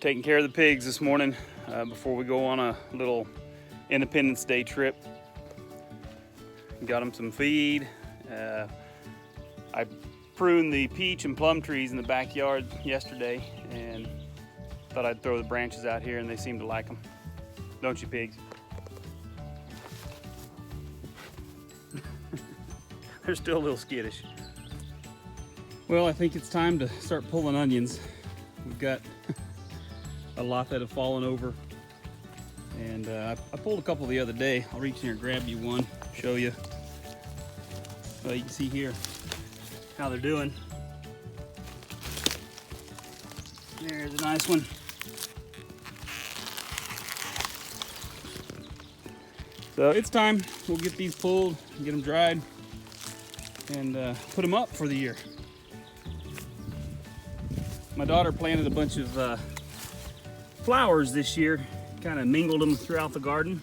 taking care of the pigs this morning before we go on a little Independence Day trip. Got them some feed. I pruned the peach and plum trees in the backyard yesterday and thought I'd throw the branches out here, and they seem to like them. Don't you, pigs? They're still a little skittish. Well, I think it's time to start pulling onions. We've got a lot that have fallen over, and I pulled a couple the other day. I'll reach in here and grab you one, show you. Well, you can see here how they're doing. There's a nice one. So it's time. We'll get these pulled, get them dried, and put them up for the year. My daughter planted a bunch of flowers this year, kind of mingled them throughout the garden.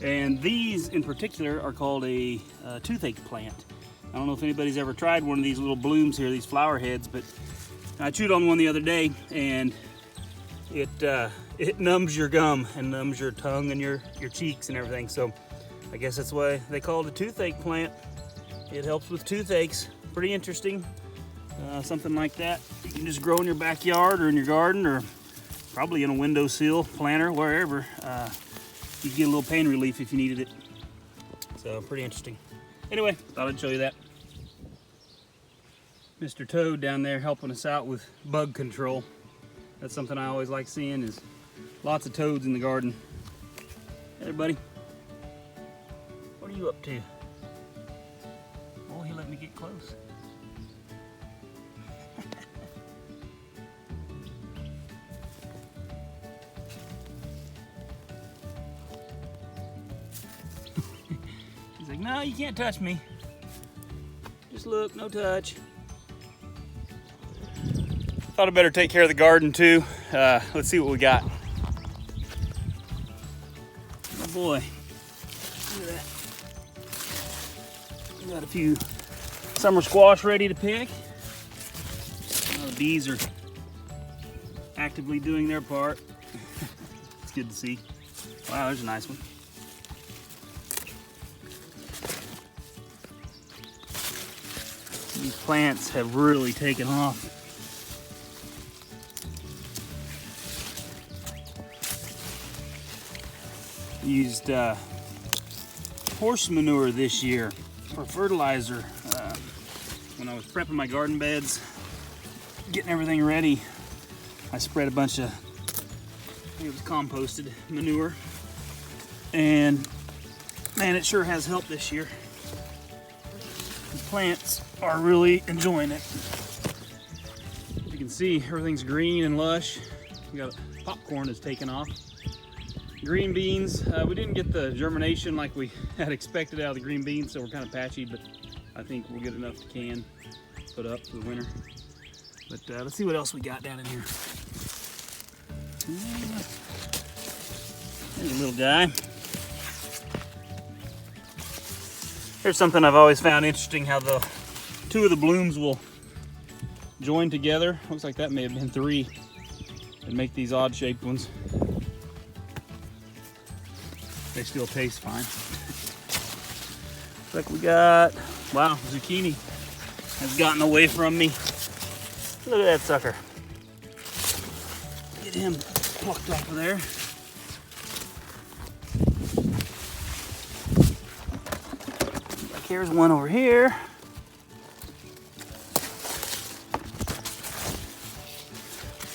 And these in particular are called a toothache plant. I don't know if anybody's ever tried one of these little blooms here, these flower heads, but I chewed on one the other day, and it numbs your gum and numbs your tongue and your cheeks and everything. So I guess that's why they call it a toothache plant. It helps with toothaches. Pretty interesting. Something like that you can just grow in your backyard or in your garden, or probably in a windowsill planter, wherever. You can get a little pain relief if you needed it. So pretty interesting. Anyway, thought I'd show you that. Mr. Toad down there helping us out with bug control. That's something I always like seeing, is lots of toads in the garden. Hey there, buddy. What are you up to? Oh, he let me get close. He's like, no, you can't touch me. Just look, no touch. Thought I'd better take care of the garden too. Let's see what we got. Oh boy, look at that. We got a few summer squash ready to pick. The bees are actively doing their part. It's good to see. Wow, there's a nice one. These plants have really taken off. Used horse manure this year for fertilizer. When I was prepping my garden beds, getting everything ready, I spread a bunch of, I think it was composted manure, and man, it sure has helped this year. The plants are really enjoying it. As you can see, everything's green and lush. We got popcorn that's taken off. Green beans, we didn't get the germination like we had expected out of the green beans, so we're kind of patchy, but I think we'll get enough to can put up for the winter. But let's see what else we got down in here. There's a little guy. Here's something I've always found interesting, how the two of the blooms will join together. Looks like that may have been three, and make these odd shaped ones. They still taste fine. Looks like we got, wow, zucchini has gotten away from me. Look at that sucker. Get him plucked off of there. Like, here's one over here.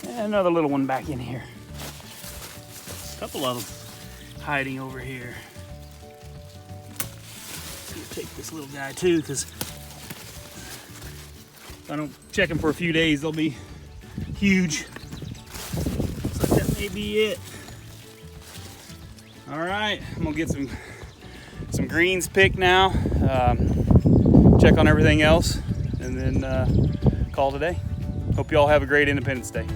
And another little one back in here. A couple of them hiding over here. I'm gonna take this little guy too, because if I don't check them for a few days, they'll be huge. Looks like that may be it. All right, I'm gonna get some greens picked now, check on everything else, and then call today. Hope you all have a great Independence Day.